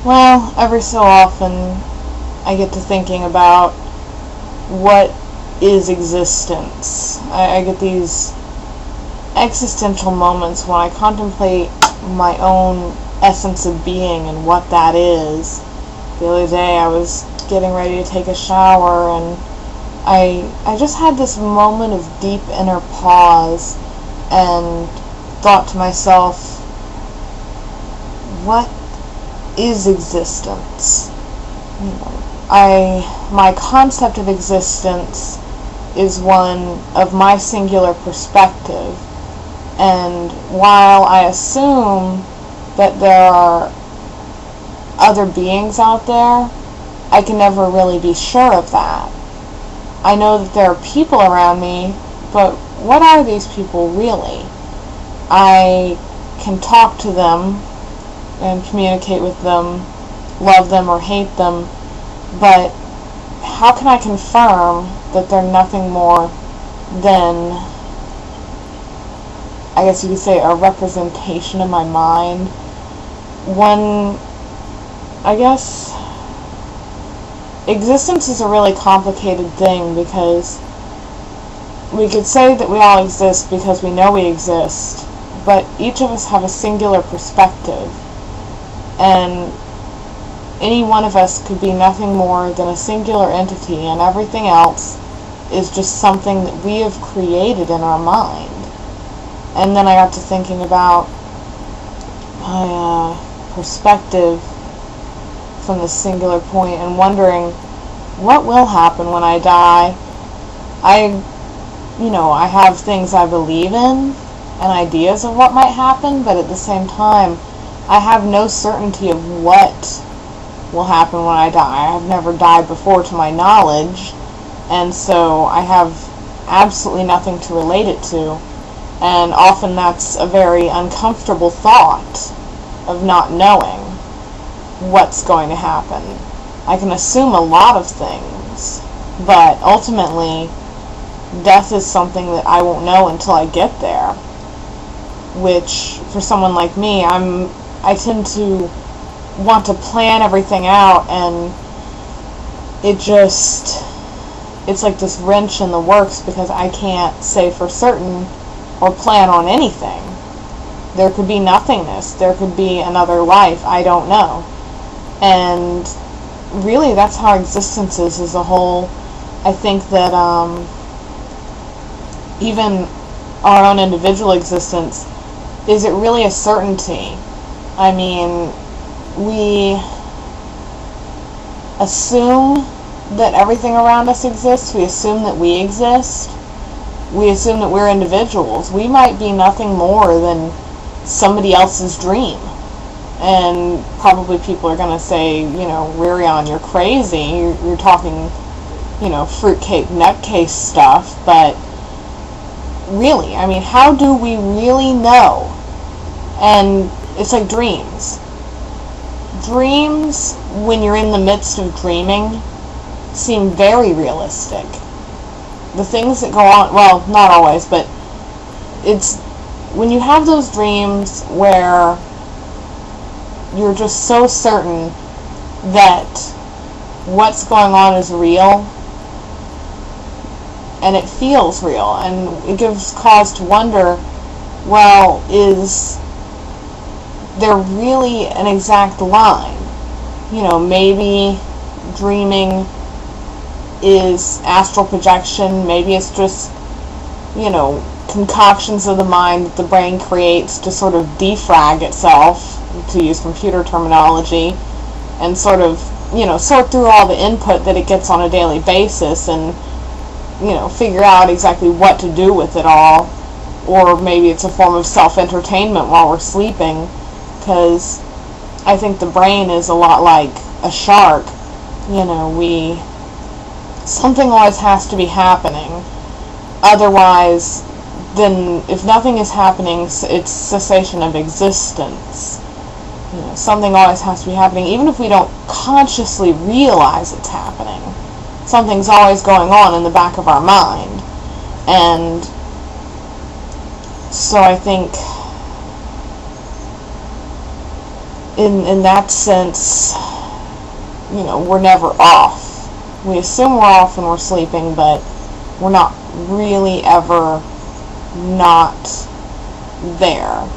Well, every so often I get to thinking about what is existence. I get these existential moments when I contemplate my own essence of being and what that is. The other day I was getting ready to take a shower, and I just had this moment of deep inner pause and thought to myself, what is existence? My concept of existence is one of my singular perspective, and while I assume that there are other beings out there, I can never really be sure of that. I know that there are people around me, but what are these people really? I can talk to them and communicate with them, love them or hate them, but how can I confirm that they're nothing more than, I guess you could say, a representation of my mind? I guess, existence is a really complicated thing, because we could say that we all exist because we know we exist, but each of us have a singular perspective, and any one of us could be nothing more than a singular entity, and everything else is just something that we have created in our mind. And then I got to thinking about my perspective from this singular point and wondering, what will happen when I die? I have things I believe in and ideas of what might happen, but at the same time, I have no certainty of what will happen when I die. I have never died before to my knowledge, and so I have absolutely nothing to relate it to, and often that's a very uncomfortable thought of not knowing what's going to happen. I can assume a lot of things, but ultimately death is something that I won't know until I get there, which for someone like me, I tend to want to plan everything out, and it's like this wrench in the works, because I can't say for certain or plan on anything. There could be nothingness, there could be another life, I don't know. And really that's how existence is as a whole. I think that even our own individual existence, is it really a certainty? I mean, we assume that everything around us exists. We assume that we exist. We assume that we're individuals. We might be nothing more than somebody else's dream. And probably people are going to say, Ririon, you're crazy. You're talking, fruitcake, nutcase stuff. But really, I mean, how do we really know? And it's like dreams. Dreams, when you're in the midst of dreaming, seem very realistic. The things that go on, well, not always, but it's when you have those dreams where you're just so certain that what's going on is real, and it feels real, and it gives cause to wonder, well, is there really an exact line? Maybe dreaming is astral projection, maybe it's just, concoctions of the mind that the brain creates to sort of defrag itself, to use computer terminology, and sort of, sort through all the input that it gets on a daily basis and, figure out exactly what to do with it all. Or maybe it's a form of self-entertainment while we're sleeping, because I think the brain is a lot like a shark. Something always has to be happening. Otherwise, then if nothing is happening, it's cessation of existence. Something always has to be happening, even if we don't consciously realize it's happening. Something's always going on in the back of our mind. And so I think in that sense, we're never off. We assume we're off when we're sleeping, but we're not really ever not there.